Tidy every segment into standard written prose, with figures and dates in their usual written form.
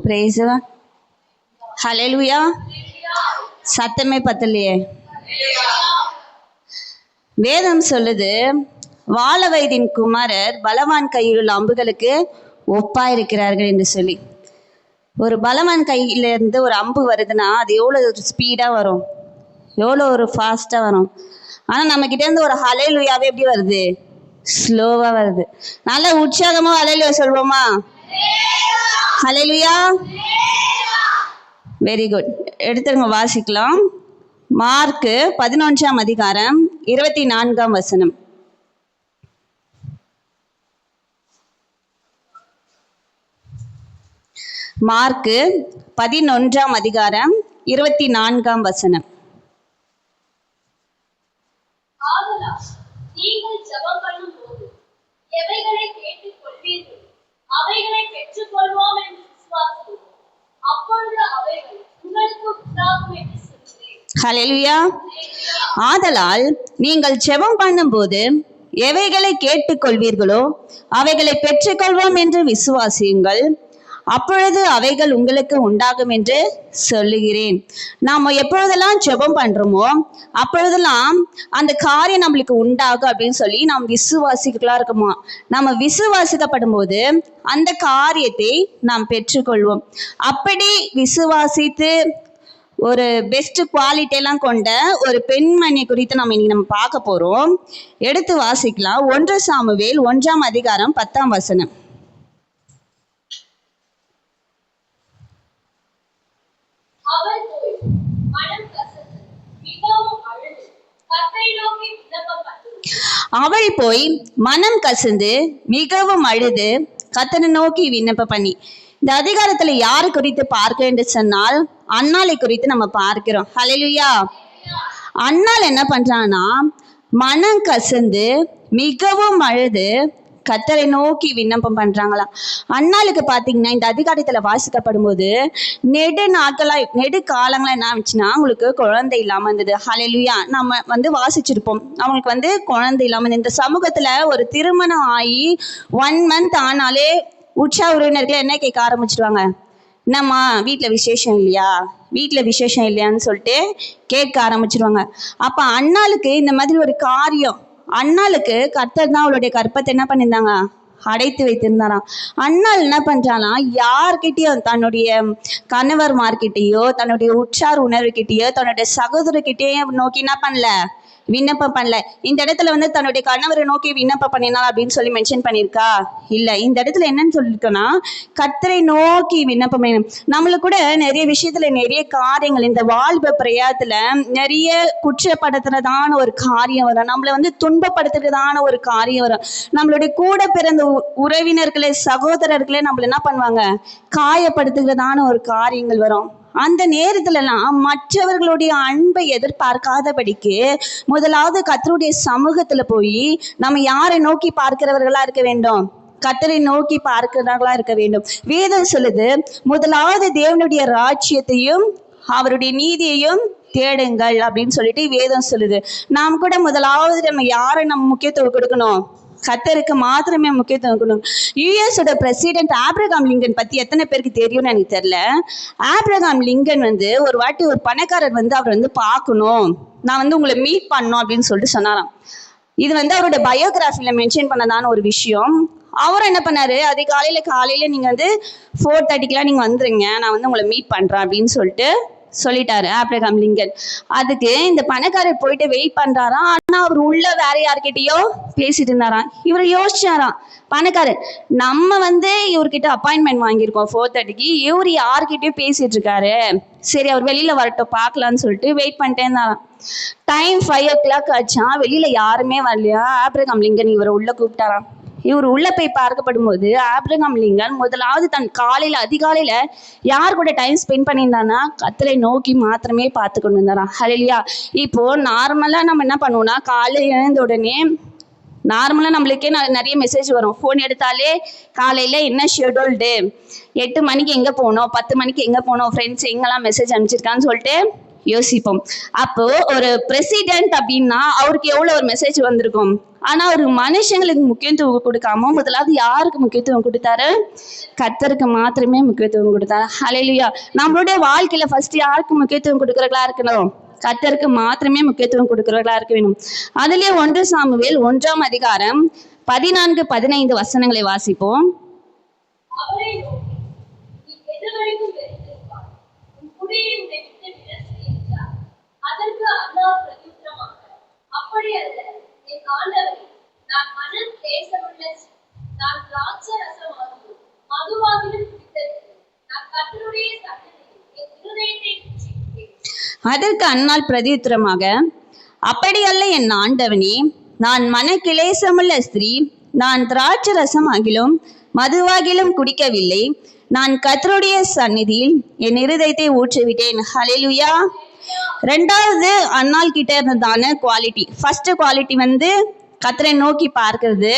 Price ஹல்லேலூயா. சத்தமே பத்தலையே. வேதம் சொல்லுது, வாழ வயதின் குமாரர் பலவான் கையில் உள்ள அம்புகளுக்கு ஒப்பாயிருக்கிறார்கள் என்று சொல்லி. ஒரு பலவான் கையிலேருந்து ஒரு அம்பு வருதுன்னா அது எவ்வளோ ஒரு ஸ்பீடாக வரும், எவ்வளோ ஒரு ஃபாஸ்ட்டாக வரும். ஆனால் நம்மக்கிட்டேருந்து ஒரு ஹல்லேலூயாவே எப்படி வருது? ஸ்லோவாக வருது. நல்லா உற்சாகமாக ஹல்லேலூயா சொல்வோமா? ஹல்லேலூயா. Very good. எடுத்துருங்க, வாசிக்கலாம். மார்க்கு 11ஆம் அதிகாரம் 24ஆம் வசனம். மார்க்கு 11ஆம் அதிகாரம் 24ஆம் வசனம். நீங்கள் ஜெபம் பண்ணும்போது எவைகளை கேட்டுக்கொள்வீர்கள் அவைகளை பெற்றுக்கொள்வோம் என்று விசுவாசியுங்கள். அப்பொழுது அவைகள் உங்களுக்கு உண்டாகும் என்று சொல்கிறேன். ஹல்லேலூயா. ஆதலால் நீங்கள் ஜெபம் பண்ணும்போது எவைகளை கேட்டுக்கொள்வீர்களோ அவைகளை பெற்றுக்கொள்வோம் என்று விசுவாசியுங்கள். அப்பொழுது அவைகள் உங்களுக்கு உண்டாகும் என்று சொல்லுகிறேன். நாம் எப்பொழுதெல்லாம் ஜெபம் பண்றோமோ அப்பொழுதெல்லாம் அந்த காரியம் நம்மளுக்கு உண்டாகும் அப்படின்னு சொல்லி நாம் விசுவாசிகளா இருக்குமா. நம்ம விசுவாசிக்கப்படும் போது அந்த காரியத்தை நாம் பெற்றுக்கொள்வோம். அப்படி விசுவாசித்து ஒரு பெஸ்ட் குவாலிட்டி எல்லாம் கொண்ட ஒரு பெண்மணி குறித்து நம்ம இன்னைக்கு பார்க்க போறோம். எடுத்து வாசிக்கலாம். 1 சாமுவேல் 1ஆம் அதிகாரம் 10ஆம் வசனம். அவள் போய் மனம் கசந்து மிகவும் அழுது கர்த்தரை நோக்கி விண்ணப்பம் பண்ணி. இந்த அதிகாரத்துல யாரு குறித்து பார்க்க என்று சொன்னால் அன்னாளை குறித்து நம்ம பார்க்கிறோம். ஹல்லேலூயா. அன்னாள் என்ன பண்றான்னா மனம் கசந்து மிகவும் அழுது கர்த்தரை நோக்கி விண்ணப்பம் பண்றாங்களாம். அன்னாளுக்கு பாத்தீங்கன்னா இந்த அதிகாரத்துல வாசிக்கப்படும் போது நெடு காலங்களா என்ன ஆச்சுன்னா அவங்களுக்கு குழந்தை இல்லாம இருந்தது. ஹல்லேலூயா. நம்ம வாசிச்சிருப்போம், அவங்களுக்கு குழந்தை இல்லாம இந்த சமூகத்துல ஒரு திருமணம் ஆகி 1 மந்த் ஆனாலே உற்சாக உறவினர்கள் என்ன கேட்க ஆரம்பிச்சிடுவாங்க, என்னம்மா வீட்டில் விசேஷம் இல்லையா, வீட்டில் விசேஷம் இல்லையான்னு சொல்லிட்டு கேட்க ஆரம்பிச்சிடுவாங்க. அப்போ அன்னாளுக்கு இந்த மாதிரி ஒரு காரியம், அன்னாளுக்கு கர்த்தர் தான் அவளுடைய கற்பத்தை என்ன பண்ணியிருந்தாங்க, அடைத்து வைத்திருந்தாராம். அன்னாள் என்ன பண்றாலாம், யார்கிட்டயோ தன்னுடைய கணவர்மார்கிட்டயோ தன்னுடைய உற்றார் உணர்வுகிட்டயோ தன்னுடைய சகோதரர்கிட்டயோ நோக்கி என்ன பண்ணல, விண்ணப்பம் பண்ணல. இந்த இடத்துல தன்னுடைய கணவரை நோக்கி விண்ணப்பம் பண்ணினாள் அப்படின்னு சொல்லி மென்ஷன் பண்ணியிருக்கா? இல்லை. இந்த இடத்துல என்னன்னு சொல்லியிருக்கோன்னா கர்த்தரை நோக்கி விண்ணப்பம் பண்ணணும். நம்மளுக்கு கூட நிறைய விஷயத்துல நிறைய காரியங்கள் இந்த வாழ்வு பிரயாத்துல நிறைய குற்றப்படுத்துறதான ஒரு காரியம் வரும், நம்மளை துன்பப்படுத்துறதான ஒரு காரியம் வரும். நம்மளுடைய கூட பிறந்த உறவினர்களே சகோதரர்களே நம்மள என்ன பண்ணுவாங்க, காயப்படுத்துகிறதான ஒரு காரியங்கள் வரும். அந்த நேரத்துலலாம் மற்றவர்களுடைய அன்பை எதிர்பார்க்காதபடிக்கு முதலாவது கர்த்தருடைய சமூகத்துல போய் நம்ம யாரை நோக்கி பார்க்கிறவர்களா இருக்க வேண்டும், கர்த்தரை நோக்கி பார்க்கிறவர்களா இருக்க வேண்டும். வேதம் சொல்லுது, முதலாவது தேவனுடைய ராஜ்யத்தையும் அவருடைய நீதியையும் தேடுங்கள் அப்படின்னு சொல்லிட்டு வேதம் சொல்லுது. நாம் கூட முதலாவது நம்ம யாரை நம்ம முக்கியத்துவம் கொடுக்கணும், கர்த்தருக்கு மாத்திரமே முக்கியத்துவம் கொடுக்கணும். யுஎஸோட பிரசிடென்ட் ஆப்ரகாம் லிங்கன் பத்தி எத்தனை பேருக்கு தெரியும்னு எனக்கு தெரியல. ஆப்ரகாம் லிங்கன் ஒரு வாட்டி ஒரு பணக்காரர் அவர் பார்க்கணும், நான் உங்களை மீட் பண்ணணும் அப்படின்னு சொல்லிட்டு சொன்னாராம். இது அவரோட பயோகிராஃபில மென்ஷன் பண்ணதான ஒரு விஷயம். அவர் என்ன பண்ணாரு, காலையில நீங்க 4:30க்கெல்லாம் நீங்க வந்துருங்க, நான் உங்களை மீட் பண்றேன் அப்படின்னு சொல்லிட்டாரு ஆப்ரகாம் லிங்கன். அதுக்கு இந்த பணக்காரர் போயிட்டு வெயிட் பண்றாராம். ஆனா அவர் உள்ள வேற யார்கிட்டயோ பேசிட்டு இருந்தாராம். இவர் யோசிச்சாராம், பணக்காரர் நம்ம இவர்கிட்ட அப்பாயின்மெண்ட் வாங்கியிருக்கோம் 4:30க்கு, இவர் யார்கிட்டயோ பேசிட்டு இருக்காரு, சரி அவர் வெளியில வரட்டும் பார்க்கலான்னு சொல்லிட்டு வெயிட் பண்ணிட்டே இருந்தாராம். டைம் 5 o'clock ஆச்சா, வெளியில யாருமே வரலையா. ஆப்ரகாம் லிங்கன் இவரை உள்ள கூப்பிட்டாராம். இவர் உள்ள போய் பார்க்கப்படும் போது ஆப்ரகாம் லிங்கன் முதலாவது தன் அதிகாலையில யார் கூட டைம் ஸ்பெண்ட் பண்ணியிருந்தானா கர்த்தரை நோக்கி மாத்திரமே பார்த்து கொண்டு இருந்தாராம். ஹல்லேலூயா. இப்போ நார்மலா நம்ம என்ன பண்ணுவோம்னா, காலையில எழுந்த உடனே நார்மலா நம்மளுக்கே நிறைய மெசேஜ் வரும். ஃபோன் எடுத்தாலே காலையில என்ன ஷெட்யூல்டு, 8 மணிக்கு எங்க போகணும், 10 மணிக்கு எங்க போகணும், ஃப்ரெண்ட்ஸ் எங்கெல்லாம் மெசேஜ் அனுப்பிச்சிருக்கான்னு சொல்லிட்டு யோசிப்போம். அப்போ ஒரு பிரசிடென்ட் அப்படின்னா அவருக்கு எவ்வளவு ஒரு மெசேஜ் வந்திருக்கும். ஆனா ஒரு மனுஷங்களுக்கு முக்கியத்துவம் கொடுக்காம முதலாவது யாருக்கு முக்கியத்துவம் கொடுத்தாரு? கர்த்தருக்கு மாத்திரமே முக்கியத்துவம் கொடுத்தாரு. ஹல்லேலூயா. நம்மளுடைய வாழ்க்கையில ஃபர்ஸ்ட் யாருக்கு முக்கியத்துவம் கொடுக்கறவங்களா இருக்கணும்? கர்த்தருக்கு மாத்திரமே முக்கியத்துவம் கொடுக்கிறவர்களா இருக்க வேண்டும். அதுலயே 1 சாமுவேல் 1ஆம் அதிகாரம் 14-15 வசனங்களை வாசிப்போம். அவரை நோக்கி, நீ எதுவரைக்கும் வெறுத்திருப்பாய்? உன் குடியை உன்னை விட்டு விலக்கு என்றார். அதற்கு அண்ணா பிரதியுத்தரமாக, அப்படி அல்ல என் ஆண்டவரே, நான் மனம் கிளேசமுள்ள ஸ்திரீ. நான் திராட்சரசமாகிலும் மதுவாகிலும் குடித்ததில்லை. நான் கர்த்தருடைய சன்னதியில் என் இருதயத்தை ரட்சித்தேன். அதற்கு அன்னாள் பிரதியுத்தரமாக, அப்படியல்ல என் ஆண்டவனே, நான் மனக்கிலேசமுள்ள ஸ்திரீ, நான் திராட்சரசம் ஆகிலும் மதுவாகிலும் குடிக்கவில்லை. நான் கர்த்தருடைய சந்நிதியில் என் இருதயத்தை ஊற்றிவிட்டேன். ஹல்லேலூயா. ரெண்டாவது அன்னாள் கிட்ட இருந்ததான குவாலிட்டி. ஃபர்ஸ்ட் குவாலிட்டி வந்து கர்த்தரை நோக்கி பார்க்கிறது.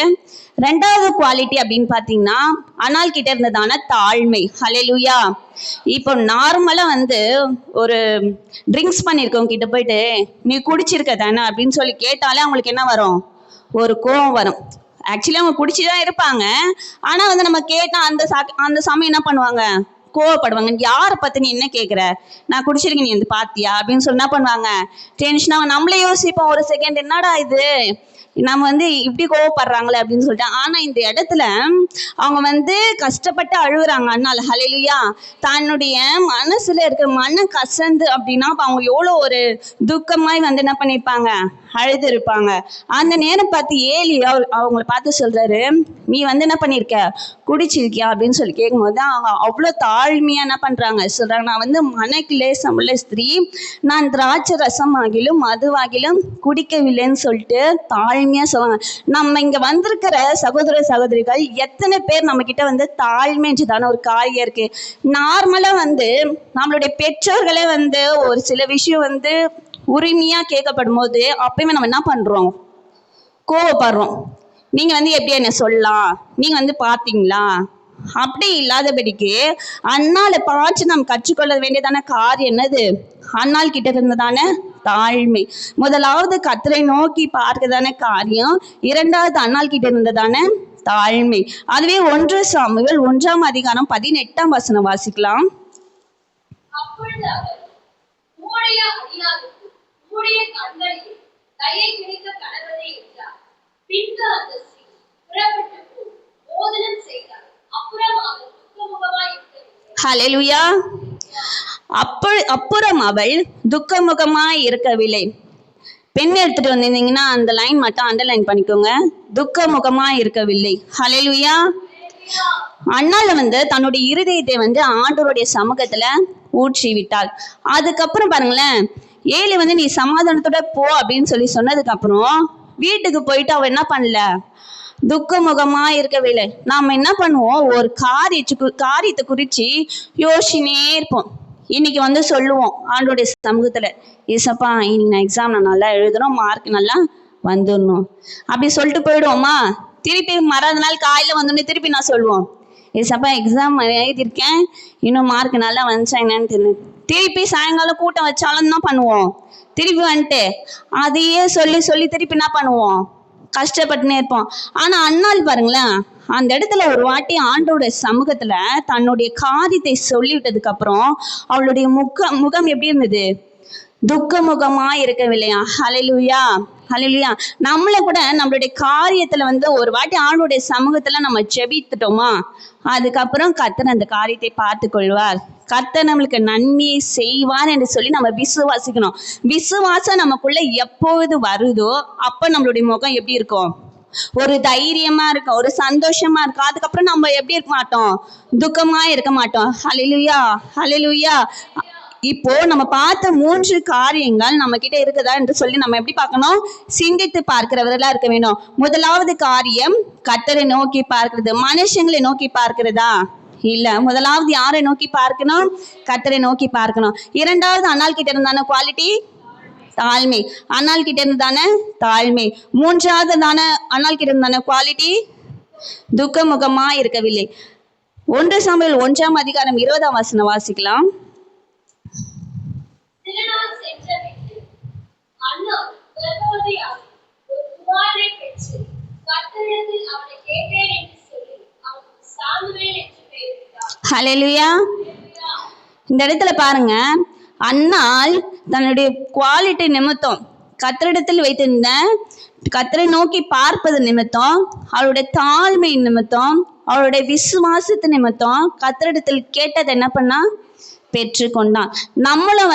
ரெண்டாவது குவாலிட்டி அப்படின்னு பார்த்தீங்கன்னா அன்னாள் கிட்ட இருந்ததான தாழ்மை. ஹல்லேலூயா. இப்போ நார்மலா வந்து ஒரு ட்ரிங்க்ஸ் பண்ணியிருக்கவங்க கிட்ட போயிட்டு நீ குடிச்சிருக்க தானே அப்படின்னு சொல்லி கேட்டாலே அவங்களுக்கு என்ன வரும்? ஒரு கோவம் வரும். ஆக்சுவலி அவங்க குடிச்சுதான் இருப்பாங்க. ஆனா வந்து நம்ம கேட்டா அந்த சமயம் என்ன பண்ணுவாங்க? கோவப்படுவாங்க. யாரை பத்தி நீ என்ன கேட்குற? நான் குடிச்சிருக்கேன், நீ வந்து பாத்தியா அப்படின்னு சொல்லி என்ன பண்ணுவாங்க? டென்ஷனாக நம்மளே யோசிப்போம் ஒரு செகண்ட், என்னடா இது நம்ம வந்து இப்படி கோவப்படுறாங்களே அப்படின்னு சொல்லிட்டு. ஆனா இந்த இடத்துல அவங்க வந்து கஷ்டப்பட்டு அழுகுறாங்க அண்ணால். ஹல்லேலூயா. தன்னுடைய மனசுல இருக்கிற மன கசந்து அப்படின்னா அவங்க எவ்வளோ ஒரு துக்கமாய் வந்து என்ன பண்ணியிருப்பாங்க? அழுது இருப்பாங்க. அந்த நேரம் பார்த்து ஏலி அவங்கள பார்த்து சொல்றாரு, நீ வந்து என்ன பண்ணியிருக்க? குடிச்சிருக்கியா அப்படின்னு சொல்லி கேட்கும்போது அவங்க அவ்வளோ தாழ்மையா என்ன பண்றாங்க? சொல்றாங்க, நான் வந்து மனக்கிலேசமுள்ள ஸ்திரீ, நான் திராட்சை ரசம் ஆகிலும் மதுவாகிலும் குடிக்கவில்லைன்னு சொல்லிட்டு தாழ்மையா சொல்லுவாங்க. நம்ம இங்க வந்திருக்கிற சகோதர சகோதரிகள் எத்தனை பேர் நம்ம கிட்ட வந்து தாழ்மைன்றதான ஒரு காரியம் இருக்கு. நார்மலா வந்து நம்மளுடைய பெற்றோர்களே வந்து ஒரு சில விஷயம் வந்து உரிமையா கேட்கப்படும் போது அப்பயுமே நம்ம என்ன பண்றோம்? கோவப்படுறோம். நீங்க வந்து எப்படி என்ன சொல்லலாம், நீங்க வந்து பாத்தீங்களா? அப்படி இல்லாதபடிக்கு அண்ணாளை பார்த்து நாம் கற்றுக்கொள்ள வேண்டியதான காரியம் என்னது? அண்ணாள் கிட்ட இருந்ததான தாழ்மை. முதலாவது கர்த்தரை நோக்கி பார்க்கதான காரியம், இரண்டாவது அண்ணாள் கிட்ட இருந்ததான தாழ்மை. அதுவே 1 சாமுவேல் 1ஆம் அதிகாரம் 18ஆம் வசனம் வாசிக்கலாம். அப்பொழுது அவர், உம்முடைய அடியாருக்கு உம்முடைய கண்களில் தயை கிடைக்க கடவுளே என்றார். பின்பு அந்த ஸ்திரீ புறப்பட்டு போய் போதனம் செய்தார். அப்புறம் அவர் துக்கமுகமாய் இருக்கவில்லை. ஹல்லேலூயா. அப்புறம் அவள் துக்கமுகமாய் இருக்கவில்லை. பெண் எடுத்துட்டு வந்திருந்தீங்கன்னா அந்த லைன் மட்டும் அண்டர்லைன் பண்ணிக்கோங்க. துக்கமுகமாய் இருக்கவில்லை. ஹல்லேலூயா. அண்ணால வந்து தன்னுடைய இருதயத்தை வந்து ஆண்டவருடைய சமூகத்துல ஊற்றி விட்டாள். அதுக்கப்புறம் பாருங்களேன், ஏலி வந்து நீ சமாதானத்தோட போ அப்படின்னு சொல்லி சொன்னதுக்கு அப்புறம் வீட்டுக்கு போயிட்டு அவ என்ன பண்ணல? துக்கமுகமா இருக்கவில்லை. நாம என்ன பண்ணுவோம்? ஒரு காரியத்தை குறிச்சு யோசிச்சுனே இருப்போம். இன்னைக்கு வந்து சொல்லுவோம் ஆண்டோடைய சமூகத்துல, ஏசப்பா இன்னைக்கு நான் எக்ஸாம் நான் நல்லா எழுதணும், மார்க் நல்லா வந்துடணும் அப்படி சொல்லிட்டு போயிடுவோமா? திருப்பி மறாத நாள் காலையில வந்தோடனே திருப்பி நான் சொல்லுவோம், ஏசப்பா எக்ஸாம் எழுதியிருக்கேன், இன்னும் மார்க் நல்லா வந்துச்சா என்னன்னு தெரியல. திருப்பி சாயங்காலம் கூட்டம் வச்சாலும் என்ன பண்ணுவோம்? திருப்பி வந்துட்டு அதையே சொல்லி சொல்லி திருப்பி என்ன பண்ணுவோம்? கஷ்டப்பட்டுனே இருப்போம். ஆனா அண்ணாள் பாருங்களேன், அந்த இடத்துல ஒரு வாட்டி ஆண்டோட சமூகத்துல தன்னுடைய காரியத்தை சொல்லிவிட்டதுக்கு அப்புறம் அவளுடைய முகம் எப்படி இருந்தது? துக்கமுகமா இருக்கவில்லையா? ஹல்லேலூயா. ஹல்லேலூயா. நம்மள கூட நம்மளுடைய காரியத்துல வந்து ஒரு வாட்டி ஆண்டோடைய சமூகத்துல நம்ம ஜெபித்துட்டோமா, அதுக்கப்புறம் கர்த்தர் அந்த காரியத்தை பார்த்து கொள்வார். கர்த்தர் நம்மளுக்கு நன்மையை செய்வார் என்று சொல்லி நம்ம விசுவாசிக்கணும். விசுவாசம் நமக்குள்ள எப்பொழுது வருதோ அப்ப நம்மளுடைய முகம் எப்படி இருக்கும்? ஒரு தைரியமா இருக்கும், ஒரு சந்தோஷமா இருக்கும். அதுக்கப்புறம் நம்ம எப்படி இருக்க மாட்டோம்? துக்கமா இருக்க மாட்டோம். ஹல்லேலூயா. ஹல்லேலூயா. இப்போ நம்ம பார்த்த 3 காரியங்கள் நம்ம கிட்ட இருக்குதா என்று சொல்லி நம்ம எப்படி பார்க்கணும்? சிந்தித்து பார்க்கிறவர்களா இருக்க வேண்டும். முதலாவது காரியம் கர்த்தரை நோக்கி பார்க்கிறது. மனுஷங்களை நோக்கி பார்க்கிறதா? இல்ல. முதலாவது யாரை நோக்கி பார்க்கணும்? கர்த்தரை நோக்கி பார்க்கணும். இரண்டாவது அண்ணாள் கிட்ட இருந்தான குவாலிட்டி தாழ்மை. அண்ணாள் கிட்ட இருந்தான தாழ்மை. மூன்றாவது தான அண்ணாள் கிட்ட இருந்தான குவாலிட்டி துக்கமுகமா இருக்கவில்லை. 1 சாமுவேல் 1ஆம் அதிகாரம் 20ஆம் வசனம் வாசிக்கலாம். சில நாள் அண்ணா கர்ப்பவதியாகி ஒரு குமாரனை பெற்று கர்த்தரிடத்தில் அவனை கேட்டேன் என்று சொல்லி அவனுக்கு சாமுவேல் என்று பெயரிட்டார். ஹல்லேலூயா. இந்த இடத்துல பாருங்க, அன்னாள் தன்னுடைய குவாலிட்டி நிமித்தம், கர்த்தரிடத்தில் வைத்திருந்த கர்த்தரை நோக்கி பார்ப்பது நிமித்தம், அவளுடைய தாழ்மை நிமித்தம், அவளுடைய விசுவாசத்து நிமித்தம் கர்த்தரிடத்தில் கேட்டது என்ன பண்ணா? பெற்றுக்கொண்டான். நம்மளும்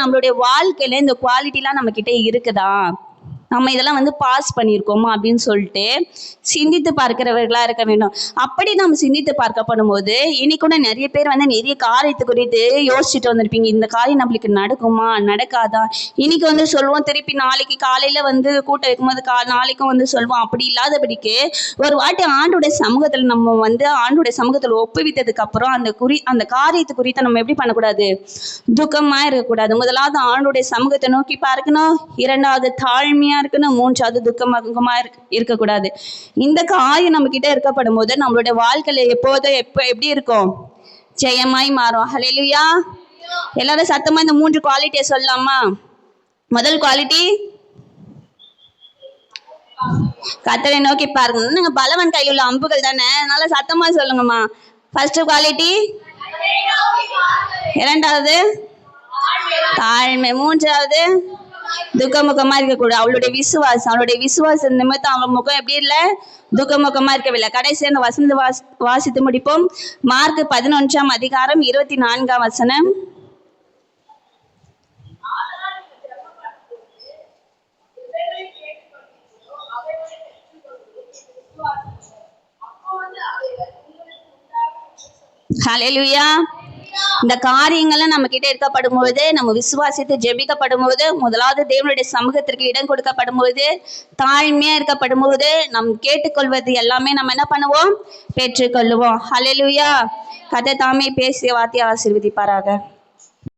நம்மளுடைய வாழ்க்கையில இந்த குவாலிட்டிலாம் நம்ம கிட்ட இருக்குதா, நம்ம இதெல்லாம் பாஸ் பண்ணியிருக்கோமா அப்படின்னு சொல்லிட்டு சிந்தித்து பார்க்கிறவர்களா இருக்க வேண்டும். அப்படி நம்ம சிந்தித்து பார்க்கப்படும் போது இன்னைக்கு கூட நிறைய பேர் நிறைய காரியத்தை குறித்து யோசிச்சுட்டு வந்திருப்பீங்க. இந்த காரியம் நம்மளுக்கு நடக்குமா நடக்காதா, இன்னைக்கு சொல்லுவோம், திருப்பி நாளைக்கு காலையில கூட்டம் வைக்கும்போது நாளைக்கும் சொல்லுவோம். அப்படி இல்லாதபடிக்கு ஒரு வாட்டி ஆண்டுடைய சமூகத்துல நம்ம ஆண்டுடைய சமூகத்துல ஒப்புவித்ததுக்கு அப்புறம் அந்த காரியத்தை குறித்து நம்ம எப்படி பண்ணக்கூடாது? துக்கமா இருக்கக்கூடாது. முதலாவது ஆண்டுடைய சமூகத்தை நோக்கி பார்க்கணும், இரண்டாவது தாழ்மையா இருக்கணும், மூன்றாவது துக்கமாக இருக்கக்கூடாது. இந்த காரியம் நம்ம கிட்ட இருக்கப்படும் போது நம்மளுடைய வாழ்க்கையில எப்போதும் எப்படி இருக்கும்? ஜெயமாய் மாறும். ஹல்லேலூயா. எல்லாரும் சத்தமா இந்த 3 குவாலிட்டியை சொல்லலாமா? முதல் குவாலிட்டி, கர்த்தரை நோக்கி பாருங்க. நீங்க பலவன் கையில் உள்ள அம்புகள் தானே, அதனால சத்தமா சொல்லுங்கம்மா. ஃபர்ஸ்ட் குவாலிட்டி, இரண்டாவது தாழ்மை, மூன்றாவது துக்கமுகமா இருக்கக்கூடாது. அவளுடைய விசுவாசம் நிமித்தம் அவன் முகம் எப்படி இல்லை? துக்கமுகமா இருக்கவில்லை. கடைசி அந்த வசனத்தை வாசித்து முடிப்போம். மார்க் 11ஆம் அதிகாரம் 24ஆம் வசனம். ஹல்லேலூயா. இந்த காரியங்கள்லாம் நம்ம கிட்ட இருக்கப்படும் போது, நம்ம விசுவாசித்து ஜெபிக்கப்படும் போது, முதலாவது தேவனுடைய சமூகத்திற்கு இடம் கொடுக்கப்படும் போது, தாழ்மையா இருக்கப்படும் போது, நம் கேட்டுக்கொள்வது எல்லாமே நம்ம என்ன பண்ணுவோம்? பெற்றுக்கொள்ளுவோம். ஹல்லேலூயா. கர்த்தர் தாமே பேசிய வார்த்தையை ஆசீர்வதிப்பாராக.